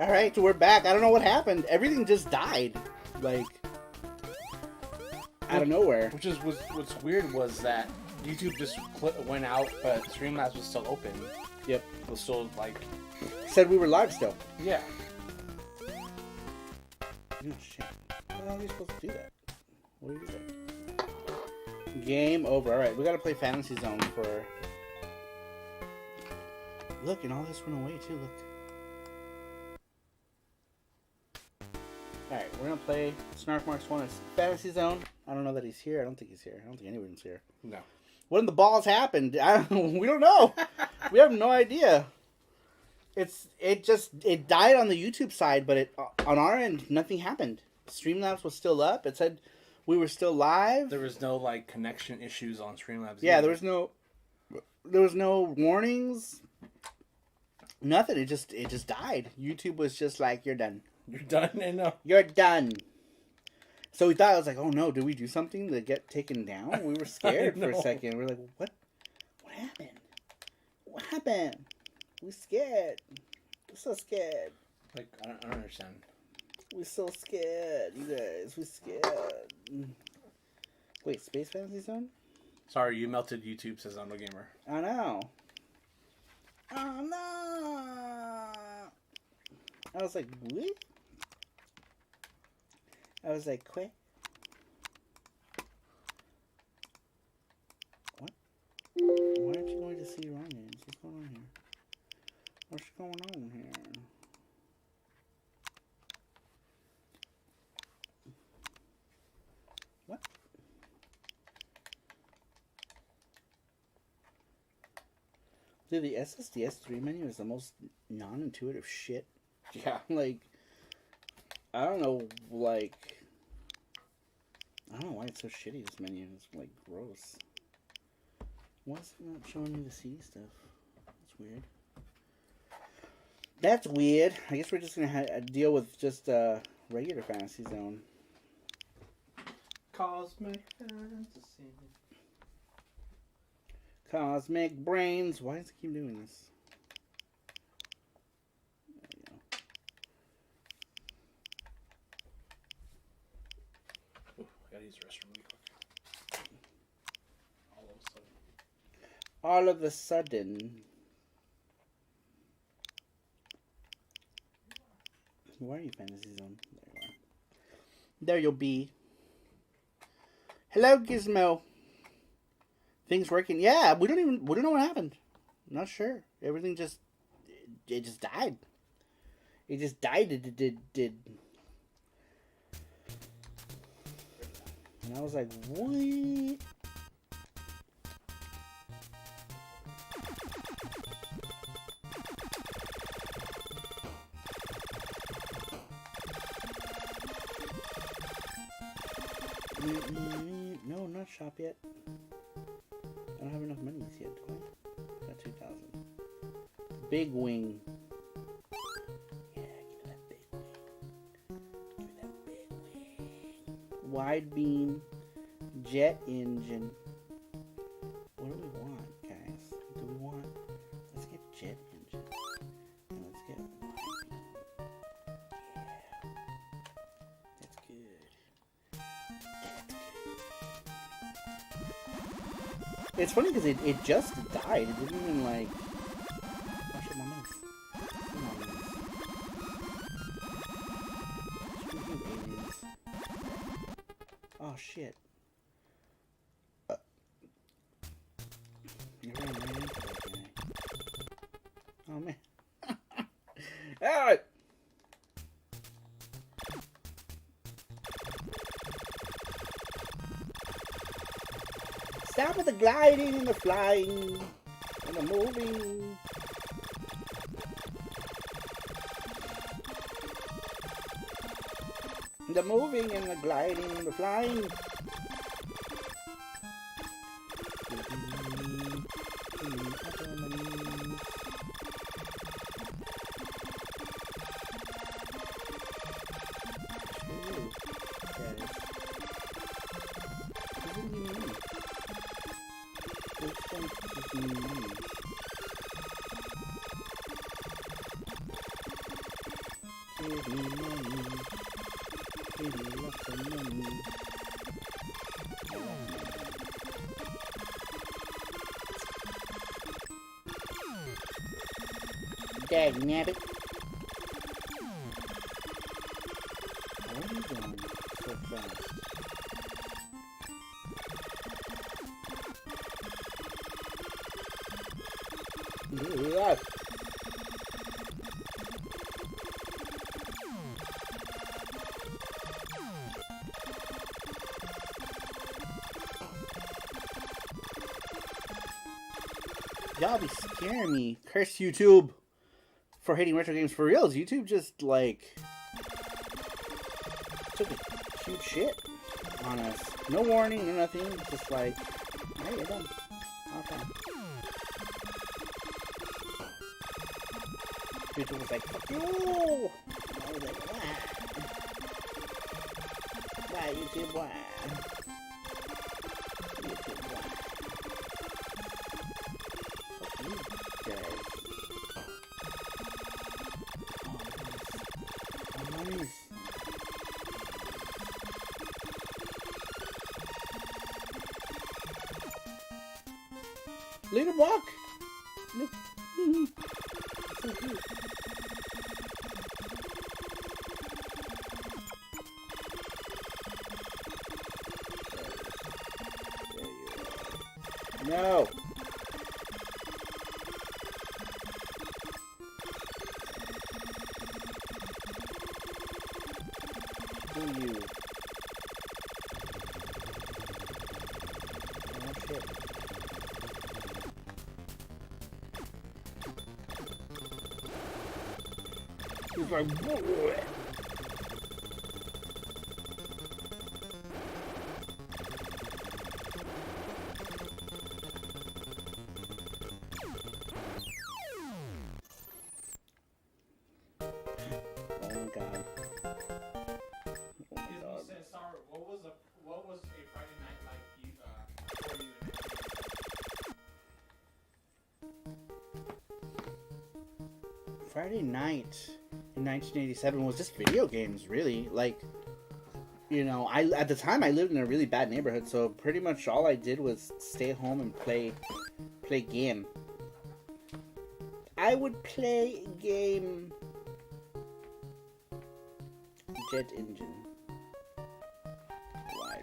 All right, so we're back. I don't know what happened. Everything just died, like out of nowhere. Which is what's weird was that YouTube just went out, but Streamlabs was still open. Yep. It was still like. Said we were live still. Yeah. Oh shit! How are you supposed to do that? What do you do that? Game over. All right, we gotta play Fantasy Zone for. Look, and all this went away too. Look. Alright, we're gonna play Snark Marks 1. It's Fantasy Zone. I don't know that he's here. I don't think he's here. I don't think anyone's here. No. What in the balls happened? We don't know. We have no idea. It died on the YouTube side, but on our end, nothing happened. Streamlabs was still up. It said we were still live. There was no like connection issues on Streamlabs. Yeah, there was no warnings. Nothing. It just died. YouTube was just like, you're done. You're done, and You're done. So we thought, I was like, oh no, did we do something to get taken down? We were scared for a second. We were like, what happened? What happened? We're scared. We're so scared. Like, I don't understand. We're so scared, you guys. We're scared. Wait, Space Fantasy Zone? Sorry, you melted YouTube, says Undo Gamer. I know. Oh no! I was like, what? I was like, quit. What? Why aren't you going to see Ryan's? What's going on here? What's going on here? What? Dude, the SSDS 3 menu is the most non-intuitive shit. Yeah. Like, I don't know, like, I don't know why it's so shitty, this menu. It's, like, gross. Why is it not showing me the CD stuff? That's weird. That's weird. I guess we're just going to deal with just regular Fantasy Zone. Cosmic Fantasy. Cosmic Brains. Why does it keep doing this? I gotta use the restroom really quick. All of a sudden. Where are you, Fantasy Zone? There you are. There you'll be. Hello, Gizmo. Things working? Yeah, we don't know what happened. Not sure. Everything just died. It just died. It did. And I was like, what? No, not shop yet. I don't have enough money yet, do I? Got 2,000. Big wing. Yeah, give me that big wing. Give me that big wing. Wide beam. Jet engine. What do we want, guys? Do we want... Let's get jet engine. And let's get wide beam. Yeah. That's good. It's funny because it just died. It didn't even like... Oh shit, my mouse. Come on, mouse. Screw you, aliens. Oh shit. You ran right into that guy. Oh man. Alright. Stop with the gliding and the flying and the moving. The moving and the gliding and the flying. Give me money. Give me lots of money. Dag nabbit. Where are you going so fast? Yeah. Y'all be scaring me. Curse YouTube for hating retro games for reals. YouTube just like took a huge shit on us. No warning, no nothing. Just like, alright, you're done. Okay. YouTube was like, fuck you! And I was like, why? Why, YouTube, why? YouTube, why? Fuck you guys. Oh, nice. Let him walk! Look. So cute. No! Screw you. Oh shit. He's like, whoa. Oh my god. Oh my god. What was a Friday night like you for you in Friday night in 1987 was just video games, really. Like, you know, at the time I lived in a really bad neighborhood, so pretty much all I did was stay home and play game. I would play game Jet Engine. Why?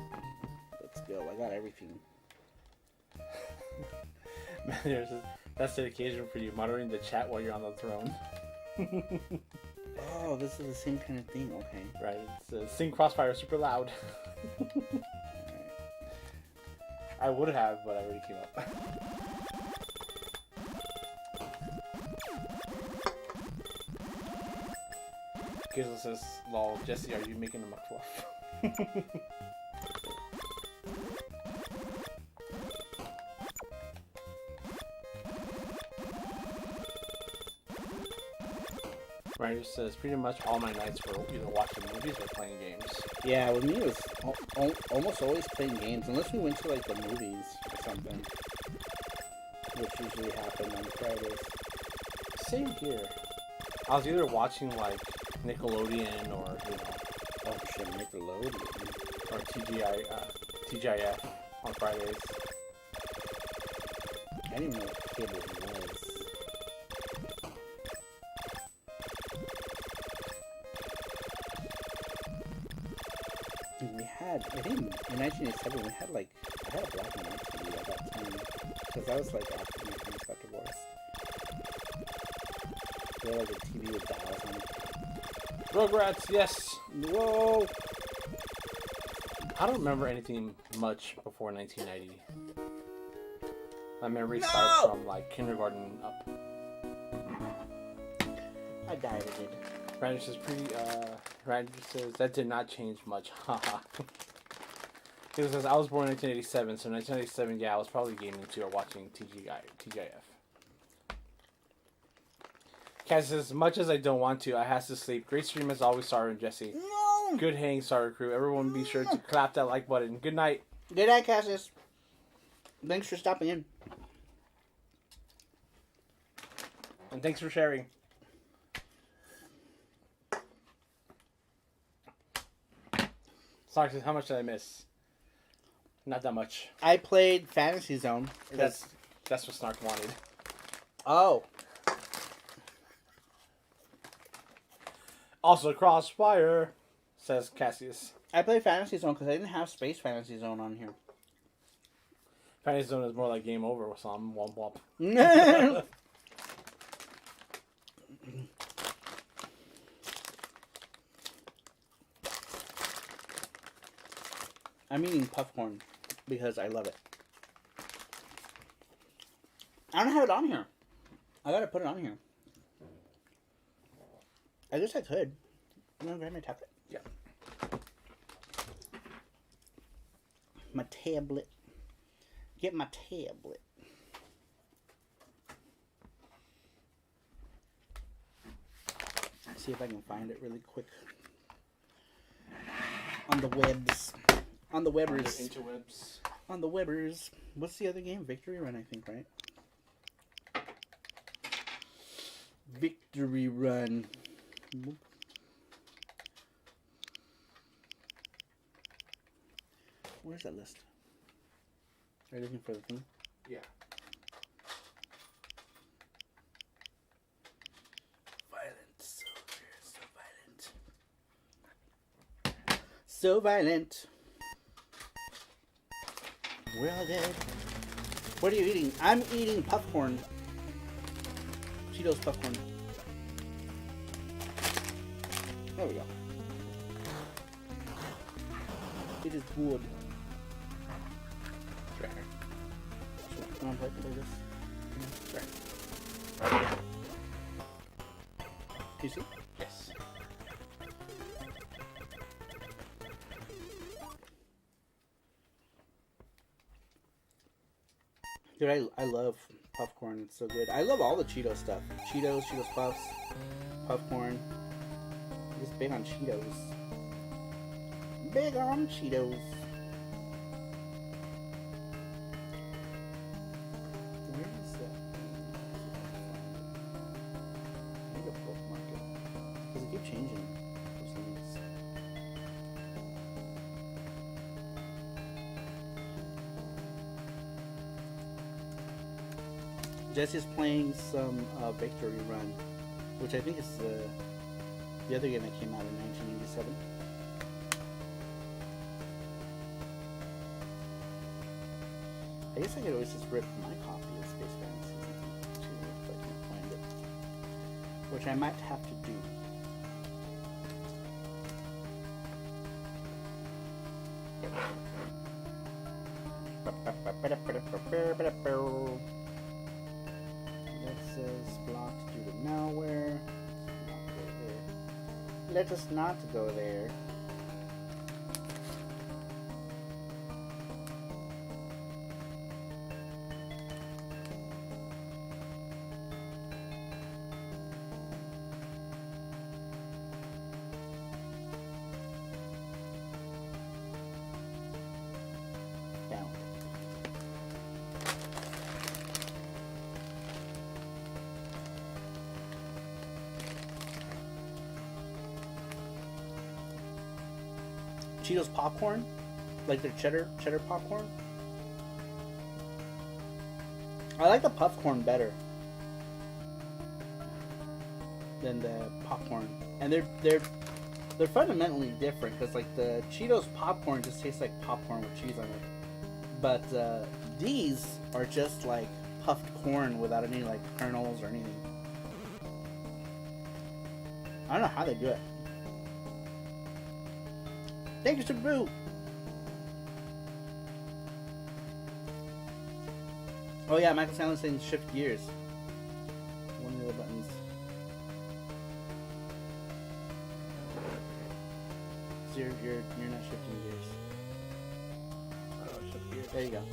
Let's go. I got everything. That's the occasion for you monitoring the chat while you're on the throne. Oh, this is the same kind of thing. Okay. Right. It's Sing Crossfire super loud. Alright. I would have, but I already came up. Gizzle says, lol, Jesse, are you making a McFluff? Ryder says, pretty much all my nights were either watching movies or playing games. Yeah, with me it was almost always playing games, unless we went to like the movies or something, which usually happened on Fridays. Same here. I was either watching like Nickelodeon or, you know, Oh shit, Nickelodeon. or TGIF on Fridays. I didn't even know what cable was. We had, I think in 1987 we had like, I had a black and white TV at that time, because that was like after my parents got divorced. We had like a TV with dials on it. Rugrats, yes! Whoa! I don't remember anything much before 1990. My memory starts from like kindergarten up. I died again. Ryder says Ryder says that did not change much. Haha. He says I was born in 1987, so 1987, yeah, I was probably gaming too or watching TGIF. Kat says, as much as I don't want to, I have to sleep. Great stream as always, Sarah and Jesse. No! Good hang, Sarah crew. Everyone be sure to clap that like button. Good night. Good night, Cassius. Thanks for stopping in. And thanks for sharing. Sorry, how much did I miss? Not that much. I played Fantasy Zone. That's what Snark wanted. Oh. Also, Crossfire, says Cassius. I played Fantasy Zone because I didn't have Space Fantasy Zone on here. Fantasy Zone is more like Game Over with some womp womp. I'm eating popcorn because I love it. I don't have it on here. I gotta put it on here. I guess I could. I'm gonna grab my tablet. Yeah. My tablet. Get my tablet. See if I can find it really quick. On the webs. On the webbers. Interwebs. On the webbers. What's the other game? Victory Run, I think, right? Victory Run. Where's that list? Are you looking for the thing? Yeah. Violent soldiers, so violent. So violent. We're all dead. What are you eating? I'm eating popcorn. Cheetos popcorn. There we go. It is good. It's right here. Can I play this? Right. Do you see? Yes. Dude, I love popcorn. It's so good. I love all the Cheeto stuff. Cheetos, Cheetos Puffs, popcorn. I'm just big on Cheetos. Big on Cheetos. Where is that? I need to bookmark it. Because it keeps changing those things. Jesse's playing some Victory Run, which I think is the other game that came out in 1987. I guess I could always just rip my copy of Space Fantasy too if I can find it, which I might have to do. That says blocked due to malware. Let us not go there. Down. Cheetos popcorn, like their cheddar popcorn. I like the popcorn better than the popcorn, and they're fundamentally different because like the Cheetos popcorn just tastes like popcorn with cheese on it, but these are just like puffed corn without any like kernels or anything. I don't know how they do it. Thank you, Super Boo! Oh yeah, Michael Sandler's saying shift gears. One of the buttons. So you're not shifting gears. Oh, shift gears. There you go.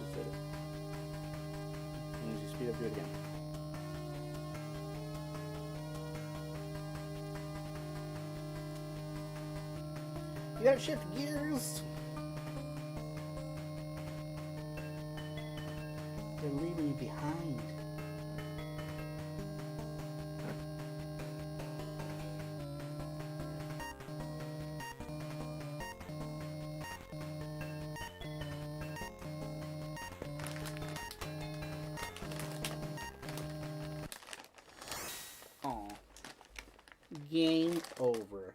Just did it. And as you speed up, do it again. You gotta shift gears. They're leaving you behind. Game over.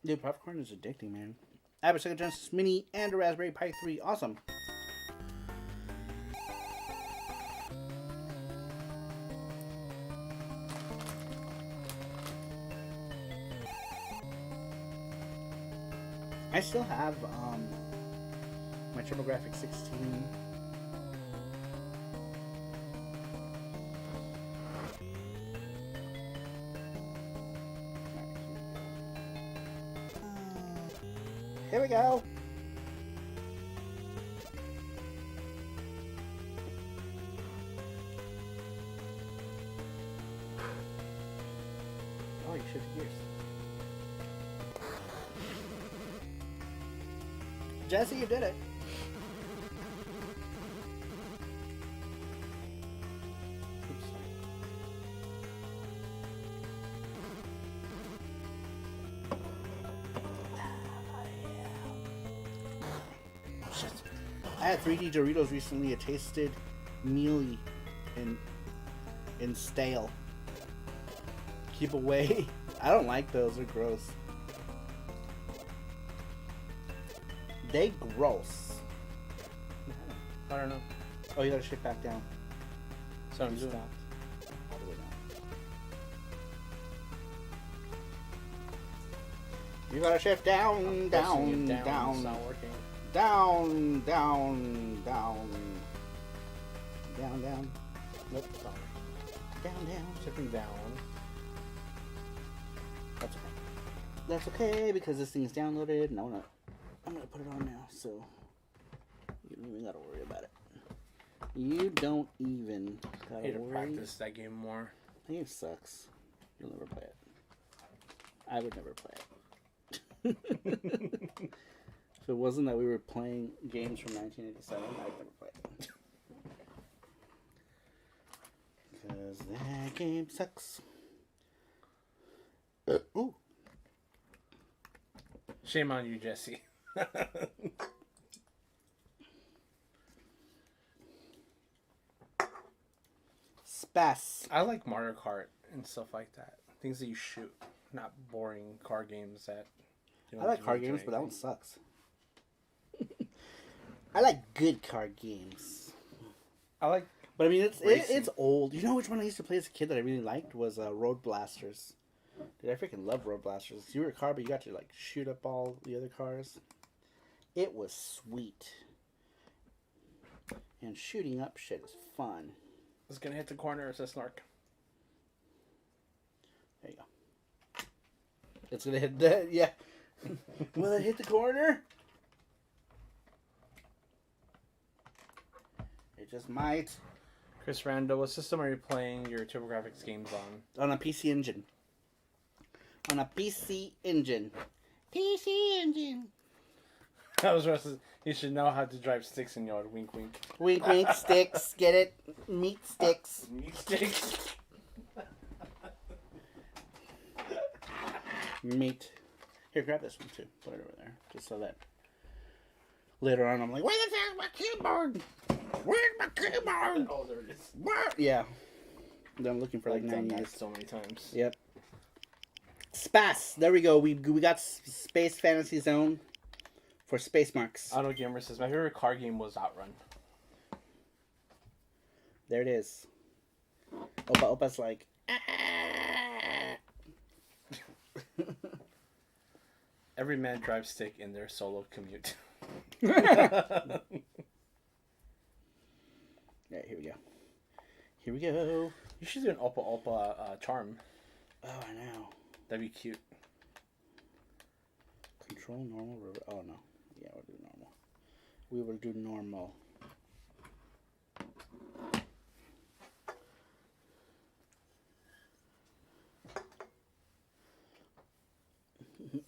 Dude, popcorn is addicting, man. I have a Sega Genesis Mini and a Raspberry Pi 3. Awesome. I still have my TurboGrafx 16. Here we go. Oh, you shift gears. Jesse, you did it. Oops, sorry. Shit. I had 3D Doritos recently. It tasted mealy and stale. Keep away. I don't like those. They're gross. They gross. I don't know. Oh, you gotta shift back down. So I'm doing. Stopped. All the way down. You gotta shift down, down, It's down, not working. down, down, down, down, down. Nope, It's not working. down, down. Shifting down. That's okay. That's okay because this thing is downloaded. And I'm gonna put it on now, so you don't even gotta worry about it. You don't even I gotta need to worry. practice that game more. The game sucks. You'll never play it. I would never play it. If it wasn't that we were playing games from 1987, I'd never play it. Because that game sucks. Ooh. Shame on you, Jesse. Spass. I like Mario Kart and stuff like that. Things that you shoot, not boring car games that. You I don't like do card anything. games, but that one sucks. I like good card games. I like. But I mean, it's Racing. old. You know which one I used to play as a kid that I really liked was Road Blasters. Dude, I freaking love Road Blasters. You were a car, but you got to like shoot up all the other cars. It was sweet. And shooting up shit is fun. It's gonna hit the corner. It's a snark. There you go. It's gonna hit the yeah. Will it hit the corner? It just might. Chris Rando, what system are you playing your TurboGrafx games on? On a PC Engine. On a PC Engine. PC Engine. I was rusty. You should know how to drive sticks in yard. Wink, wink. Wink, wink, sticks. Get it? Meat sticks. Meat sticks. Meat. Here, grab this one too. Put it over there. Just so that later on I'm like, where the hell's my keyboard? Where's my keyboard? Oh, there it is. Where? Yeah. Then I'm looking for like I've done 9 that years. so many times. Yep. Space. There we go. We got Space Fantasy Zone for Space Marks. Auto Gamer says my favorite car game was Outrun. There it is. Opa's like, Every man drives stick in their solo commute. Alright, here we go. Here we go. You should do an Opa charm. Oh, I know. That'd be cute. Control normal river. Oh no. Yeah, we'll do normal. We will do normal.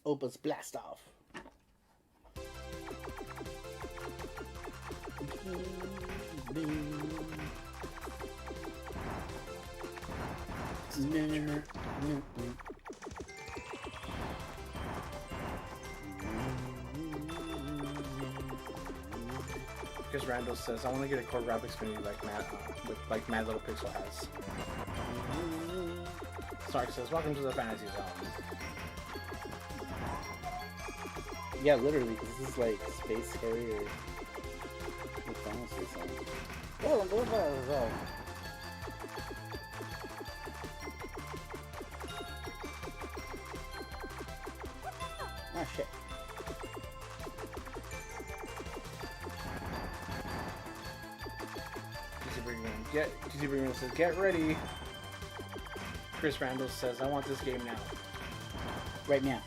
Opa's blast off. Chris Randall says, I want to get a core graphics mini like Mad Little Pixel has. Stark says, welcome to the Fantasy Zone. Yeah, literally, because this is like Space Harrier. The Fantasy Zone. Oh, I'm going to Fantasy Zone. Ah, shit. GZ Brickman says, get ready. Chris Randall says, I want this game now. Right now.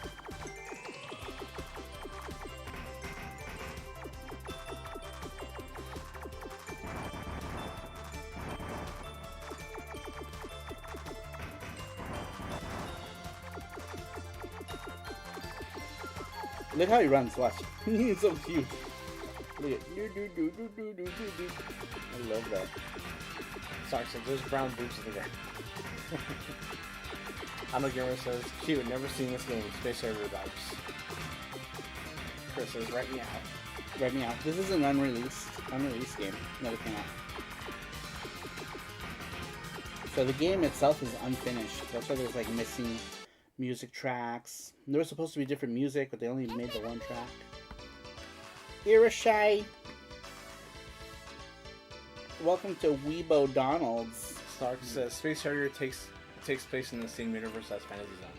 Look how he runs, watch. He's so cute. Look at I love that. Sorry, so there's brown boots in the game. I'm a gamer says, cute, never seen this game. Space Harrier vibes. Chris says, write me out. Write me out. This is an unreleased game. Never came out. So the game itself is unfinished. That's why there's like missing music tracks. There was supposed to be different music, but they only made the one track. Irishai. Welcome to Weebo Donald's. Stark says Space Harrier takes place in the same universe as Fantasy Zone.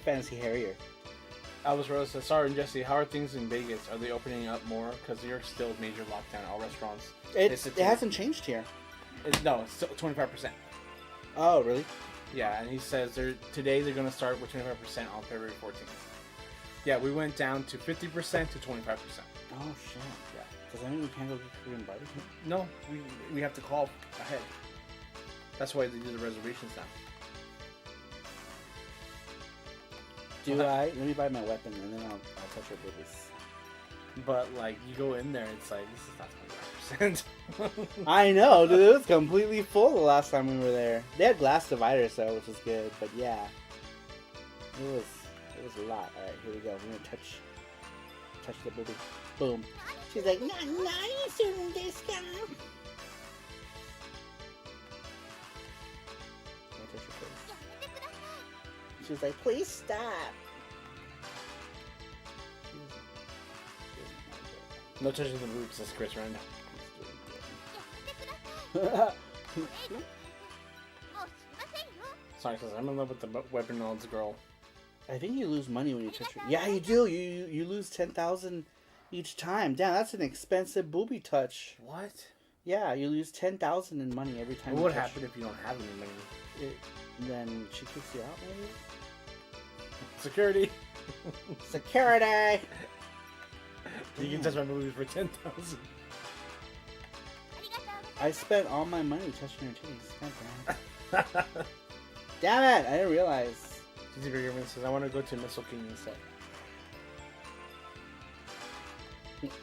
Fantasy Harrier. Albus Rose says, sorry Jesse, how are things in Vegas? Are they opening up more? Because New York's still major lockdown. All restaurants. It hasn't changed here. No, it's still 25%. Oh, really? Yeah, and he says today they're going to start with 25% on February 14th. Yeah, we went down to 50% to 25%. Oh, shit. Yeah. Does that mean we can't go get Korean barbecue? No, we have to call ahead. That's why they do the reservations now. Let me buy my weapon and then I'll touch your boobies. But, like, you go in there, it's like, this is not 25%. I know, dude. It was completely full the last time we were there. They had glass dividers, though, which was good. But, yeah. It was a lot. Alright, here we go. We're gonna touch the booby. Boom. She's like, not nice in this guy. She was like, please stop. No touching the boobs, says Chris Randall. Sorry, says I'm in love with the weapon knowledge girl. I think you lose money when you touch her. Yeah, you do. You lose 10,000 each time. Damn, that's an expensive booby touch. What? Yeah, you lose 10,000 in money every time. What would happen if you don't have any money? Then she kicks you out, maybe. Security. Security. You can touch my movies for 10,000. I spent all my money touching her titties. God damn it. Damn it! I didn't realize. GZ Biggerman says, I want to go to Missile King instead.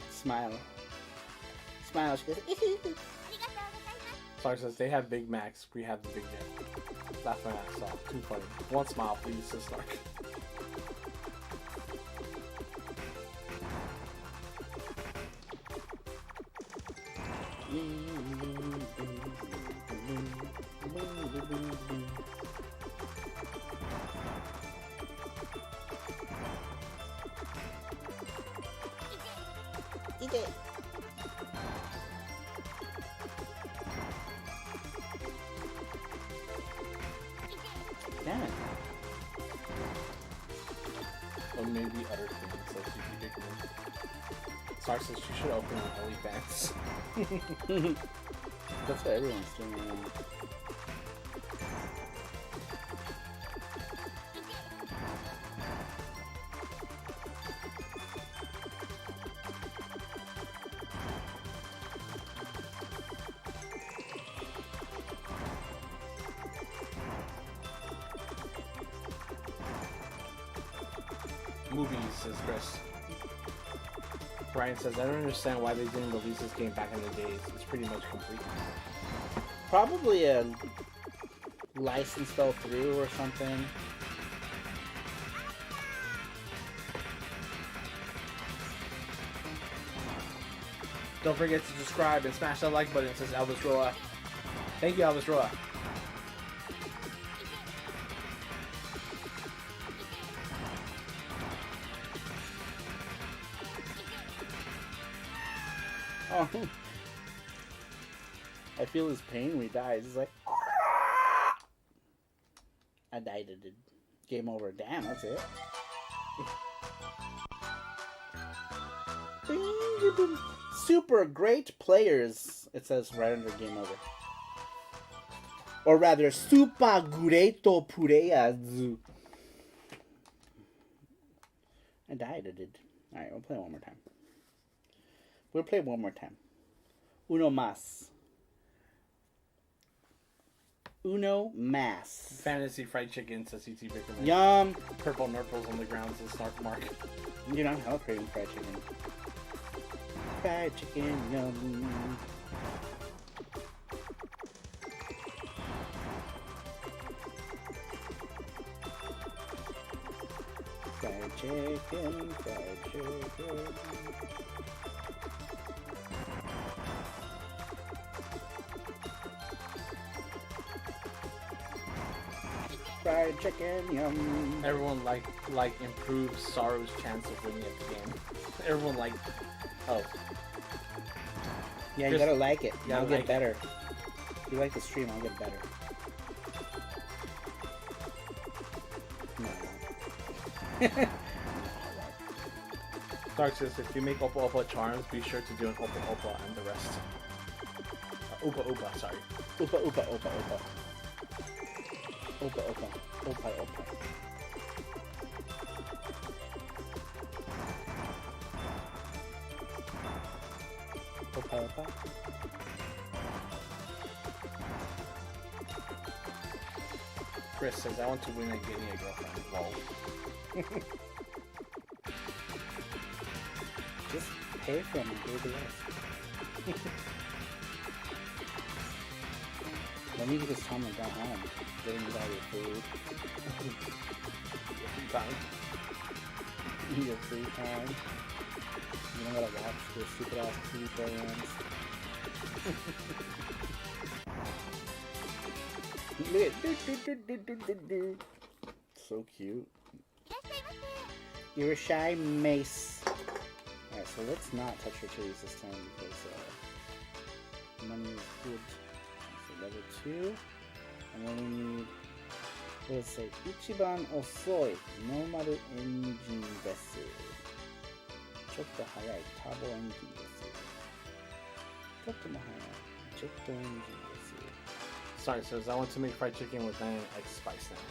Smile. Smile. She goes, Clark says, they have Big Macs. We have the Big Jet. That's my ass off. Too funny. One smile, please, says Clark. Eat it. Damn it. Or maybe other things, like GZ Biggerman. Clark says, she should open an OnlyFans. That's what everyone's doing right now. Movies, says Chris. Brian says, I don't understand why they didn't release this game back in the days. It's pretty much complete. Probably a license fell through or something. Don't forget to subscribe and smash that like button, says Elvis Roa. Thank you, Elvis Roa. Oh. I feel his pain when he dies. He's like, I died. It did. Game over. Damn, that's it. Super great players. It says right under game over. Or rather, super great players. I died. It did. Alright, we'll play one more time. We'll play one more time. Uno más. Uno más. Fantasy fried chicken, says CT Bickerman. Yum. Purple nurples on the ground, says Snark Mark. You know, I'm hella craving fried chicken. Fried chicken, yum. Fried chicken, fried chicken. Fried chicken, yum. Everyone like improves Saru's chance of winning at the game. Everyone like, oh. Yeah, you gotta like it. Yeah, I'll like get it. better. If you like the stream, I'll get better. No. Dark says if you make Opa Opa charms, be sure to do an Opa Opa and the rest. Opa Opa, sorry. Opa, opa, opa, opa. Opa, opa. Opa, opa. Opa, opa. Chris says, I want to win at getting a girlfriend. Lol. Just pay for them and do the rest. Then you can just tell them to go home. Get them all your food. Time. Your free time. You don't gotta watch their stupid ass TV programs. So cute. You're a shy mace. Alright, so let's not touch her titties this time because money is good. So level 2. And then we need, what does it say? Ichiban osoi. Normal engine desu. Chotto hayai. Turbo engine desu. Chotto mo hayai. Chotto engine desu. Sorry, says, I want to make fried chicken with 9x spice now.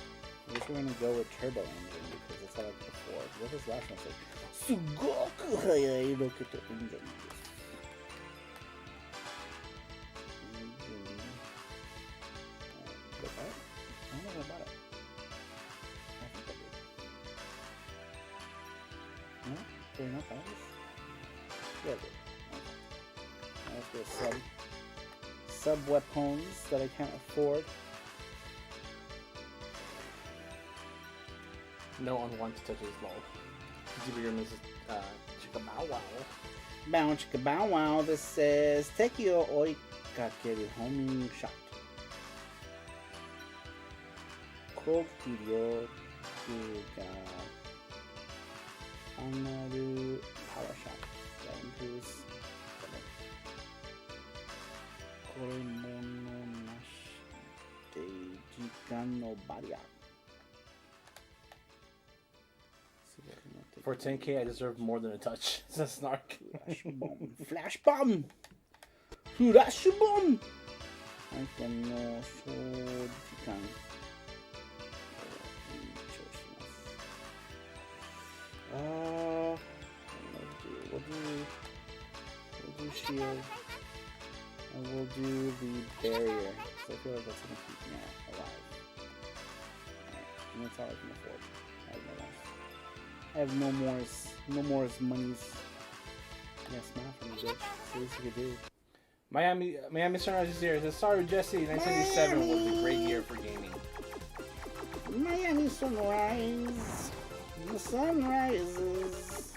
I guess we're gonna go with turbo engine because that's how I like before. What does last one say? Sugoku hayai rocket engine. I don't know about it. I think I did. No? Did I not buy this? Yeah, I did. Okay. Let's go sub weapons that I can't afford. No one wants to touch his lol. Bigger Mrs. Chicka Bow Wow. Bow chicka bow wow. This says Teki o oikakeru homing shot. Koki ryoku ga hanaru power shot. That improves. Kore mono nashite jikan no barrier. For 10k, I deserve more than a touch. Says Snark. Flash bomb. Flash bomb. Flash bomb. I can no shojikan. We'll do shield. And we'll do the barrier. So I feel like that's gonna keep me alive. Alright, and that's all I can afford. I have no else. I have no more monies. Yeah, smile for me, bitch. That's the least you could do. Miami Sunrise is here. It says, sorry, Jesse. 1987 was a great year for gaming. Miami Sunrise. The sun rises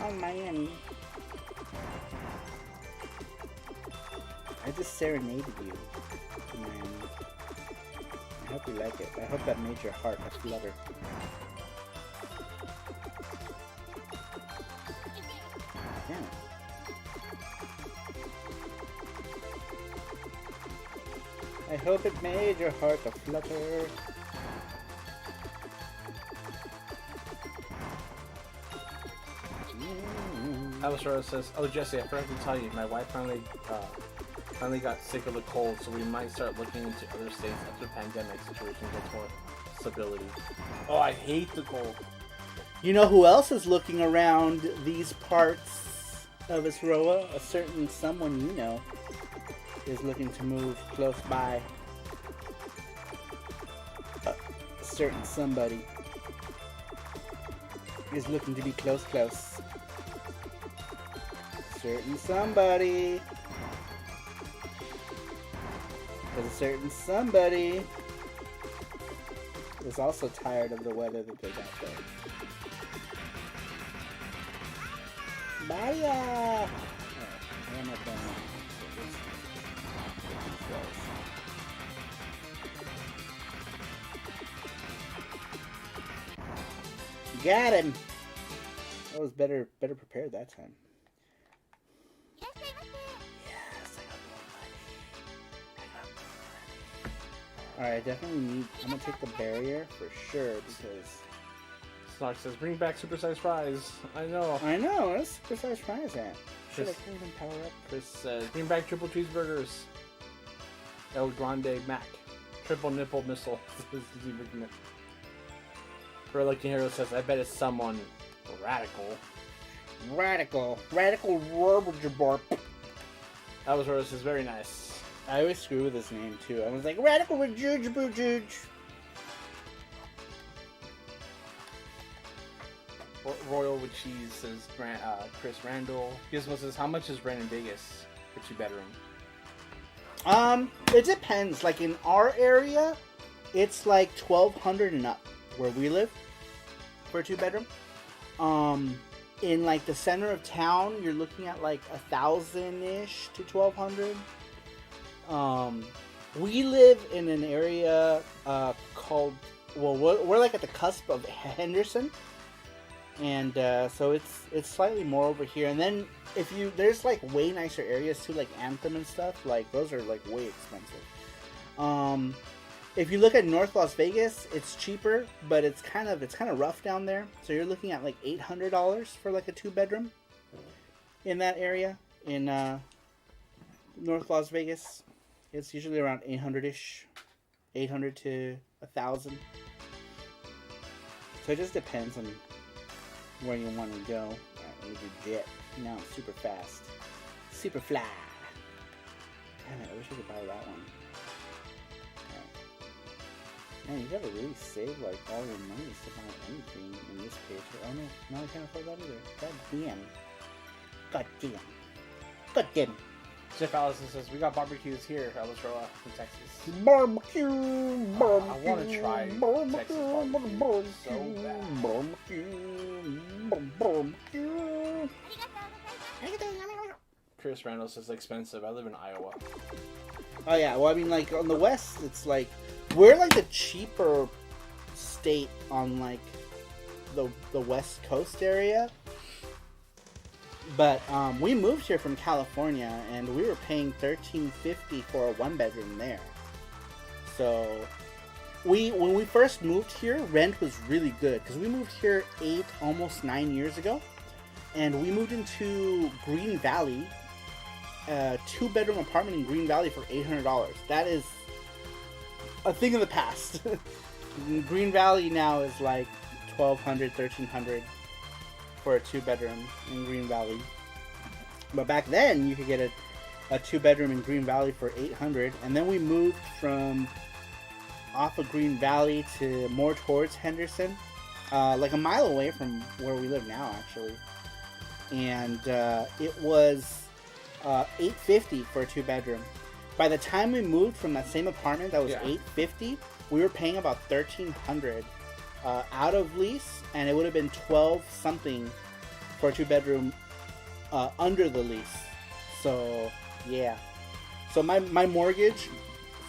on Miami. I just serenaded you to Miami. I hope you like it. I hope that made your heart a flutter. Yeah. I hope it made your heart a flutter. Alessandro says, "Oh Jesse, I forgot to tell you, my wife finally got sick of the cold, so we might start looking into other states after the pandemic situation gets more stability." Oh, I hate the cold. You know who else is looking around these parts of Isroa? A certain someone you know is looking to move close by. A certain somebody is looking to be close. Certain somebody. Because a certain somebody is also tired of the weather that they got there. Bye! I'm not done. Got him! I was better prepared that time. Yes, Alright, I definitely need... I'm gonna take the barrier for sure because... Snark says, "Bring back supersized fries." I know. I know, where's supersized fries at? Should I Chris- even power up? Chris says, "Bring back triple cheeseburgers." El Grande Mac. Triple nipple missile. Reluctant Hero says, "I bet it's someone radical." Radical Rubberjabarp. Alessandro says, "Very nice." I always screw with his name too. I was like, Radical Rubberjabarp. Royal with cheese says, Chris Randall. Gizmo says, "How much is rent in Vegas for 2-bedroom?" It depends. Like in our area, it's like $1,200 and up where we live for a 2-bedroom. In like the center of town, you're looking at like 1,000-ish to 1,200. We live in an area called, well, we're like at the cusp of Henderson. And so it's slightly more over here. And then there's like way nicer areas too, like Anthem and stuff. Like those are like way expensive. If you look at North Las Vegas, it's cheaper, but it's kind of rough down there. So you're looking at like $800 for like a 2-bedroom in that area in North Las Vegas. It's usually around 800-ish, 800 to 1,000. So it just depends on where you want to go. Alright, let me do jet. Now it's super fast. Super fly. Damn it, I wish I could buy that one. Alright. Man, you gotta really save like all your money to buy anything in this page. Oh no, I can't afford that either. God damn. Jeff Allison says, "We got barbecues here, Alessandro, in Texas." Barbecue. I want to try Texas barbecue so bad. Barbecue. Chris Randall says, "Expensive. I live in Iowa." Oh yeah, well I mean like on the west it's like we're like the cheaper state on like the west coast area. But we moved here from California and we were paying $13.50 for a 1-bedroom there. So when we first moved here, rent was really good because we moved here almost 9 years ago, and we moved into Green Valley, a 2-bedroom apartment in Green Valley for $800. That is a thing of the past. Green Valley now is like $1,200, $1,300 for a 2-bedroom in Green Valley. But back then you could get a 2-bedroom in Green Valley for $800, and then we moved from off of Green Valley to more towards Henderson, like a mile away from where we live now actually. And it was $850 for a 2-bedroom. By the time we moved from that same apartment that was $850, we were paying about $1,300 out of lease, and it would have been 12 something for a 2-bedroom under the lease. So yeah, So my mortgage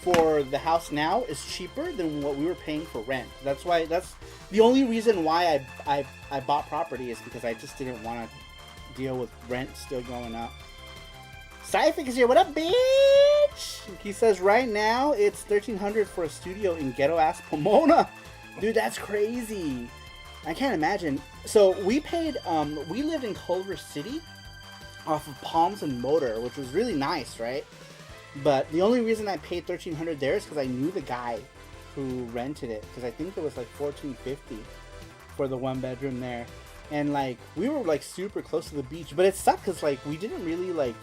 for the house now is cheaper than what we were paying for rent. That's the only reason why I bought property is because I just didn't want to deal with rent still going up. Cyphic is here. What up, bitch? He says right now it's $1,300 for a studio in ghetto ass Pomona. Dude, that's crazy. I can't imagine. So we paid. We lived in Culver City, off of Palms and Motor, which was really nice, right? But the only reason I paid $1,300 there is because I knew the guy who rented it. Because I think it was like $1,450 for the 1 bedroom there, and like we were like super close to the beach. But it sucked because like we didn't really like.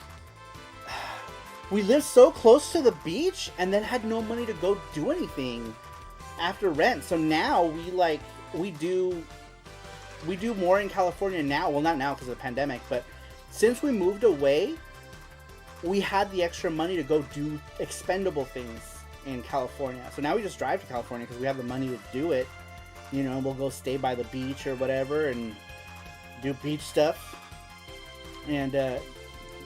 We lived so close to the beach and then had no money to go do anything after rent. So now we do more in California now. Well, not now because of the pandemic, but since we moved away, we had the extra money to go do expendable things in California. So now we just drive to California because we have the money to do it. You know, we'll go stay by the beach or whatever and do beach stuff. And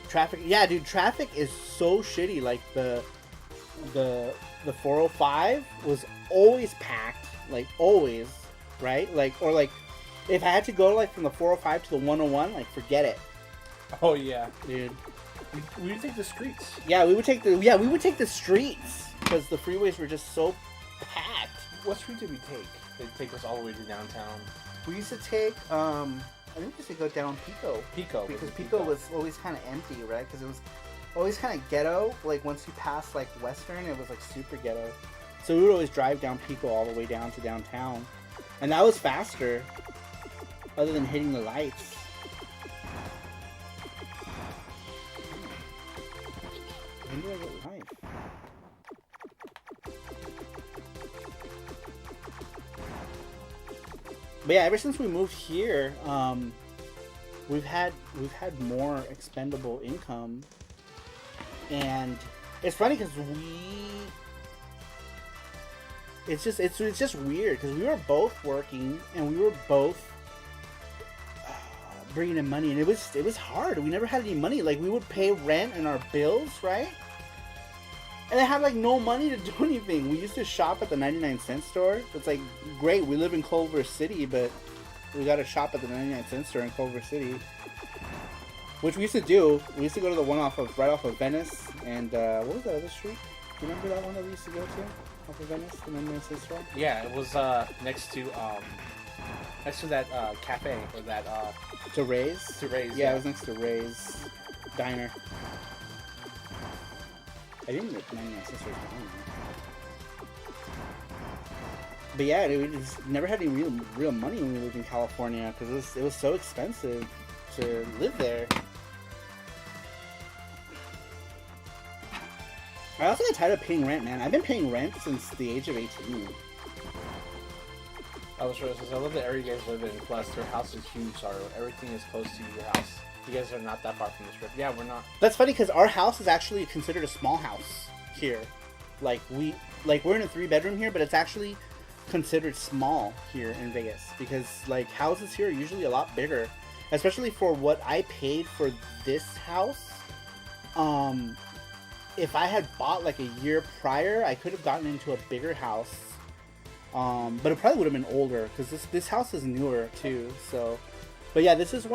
traffic, yeah, dude, traffic is so shitty. Like the 405 was always packed, like always, right? Like, or like if I had to go like from the 405 to the 101, like forget it. Oh yeah, dude. We would take the streets. Yeah, we would take the streets because the freeways were just so packed. What street did we take? They'd take us all the way to downtown. We used to take I think we used to go down Pico. Because Pico was always kind of empty, right? Because it was always kind of ghetto. Like once you pass like Western, it was like super ghetto. So we would always drive down Pico all the way down to downtown, and that was faster. Other than hitting the lights. When do I get life? But yeah, ever since we moved here, we've had more expendable income, and it's funny because it's just weird because we were both working and we were both bringing in money, and it was hard. We never had any money. Like we would pay rent and our bills, right? And I had like no money to do anything. We used to shop at the 99-cent store. It's like great. We live in Culver City, but we got to shop at the 99-cent store in Culver City, which we used to do. We used to go to the one right off of Venice, and what was that other street? Do you remember that one that we used to go to off of Venice, the 99-cent store? Yeah, it was next to that cafe or that to Ray's. Yeah, it was next to Ray's diner. I didn't know 99-cent store was diner. But yeah, dude, we just never had any real money when we lived in California because it was so expensive to live there. I also got tired of paying rent, man. I've been paying rent since the age of 18. I was sure I love the area you guys live in. Plus, their house is huge, so everything is close to your house. You guys are not that far from the strip. Yeah, we're not. That's funny because our house is actually considered a small house here. We're in a 3-bedroom here, but it's actually considered small here in Vegas because like houses here are usually a lot bigger, especially for what I paid for this house. If I had bought like a year prior, I could have gotten into a bigger house, but it probably would have been older because this house is newer too. So, but yeah, this is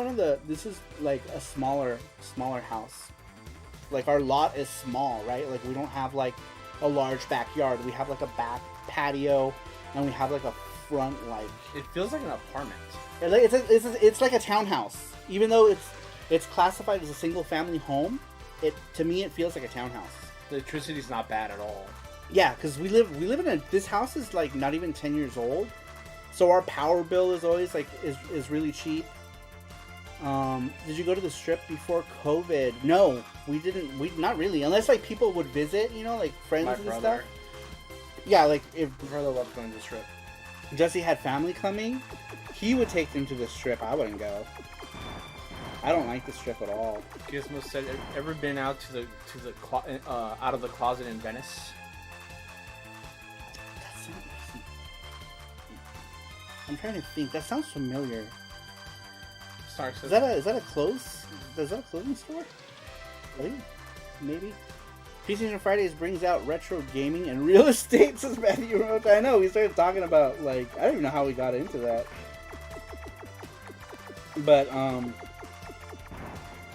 like a smaller house. Like our lot is small, right? Like we don't have like a large backyard. We have like a back patio, and we have like a front like. It feels like an apartment. It's like a townhouse, even though it's classified as a single family home. To me, it feels like a townhouse. The electricity's not bad at all. Yeah, because we live in this house is like not even 10 years old, so our power bill is always like is really cheap. Did you go to the strip before COVID? No, we didn't. Not really, unless like people would visit, you know, like friends and stuff. Yeah, like if my brother loved going to the strip. Jesse had family coming, he would take them to the strip. I wouldn't go. I don't like the strip at all. Gizmo said, "Ever been out to the out of the closet in Venice?" I'm trying to think. That sounds familiar. Stark says, Is that a clothing store? I think maybe. PlayStation Fridays brings out retro gaming and real estate, says Matthew Roach. I know, we started talking about, like, I don't even know how we got into that. But,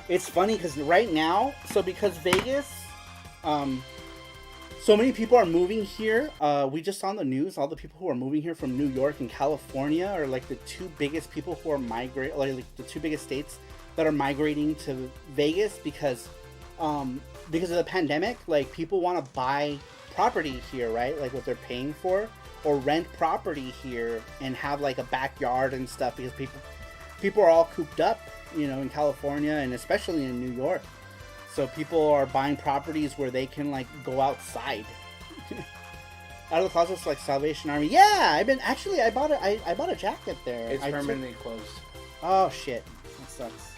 it's funny because right now, so because Vegas, so many people are moving here. We just saw on the news, all the people who are moving here from New York and California are like the two biggest people who are migrating, like the two biggest states that are migrating to Vegas because of the pandemic. Like, people want to buy property here, right? Like what they're paying for, or rent property here and have like a backyard and stuff because people are all cooped up, you know, in California and especially in New York. So people are buying properties where they can like go outside. Out of the Closets, like Salvation Army. Yeah, I bought a jacket there. It's permanently closed. Oh shit, that sucks.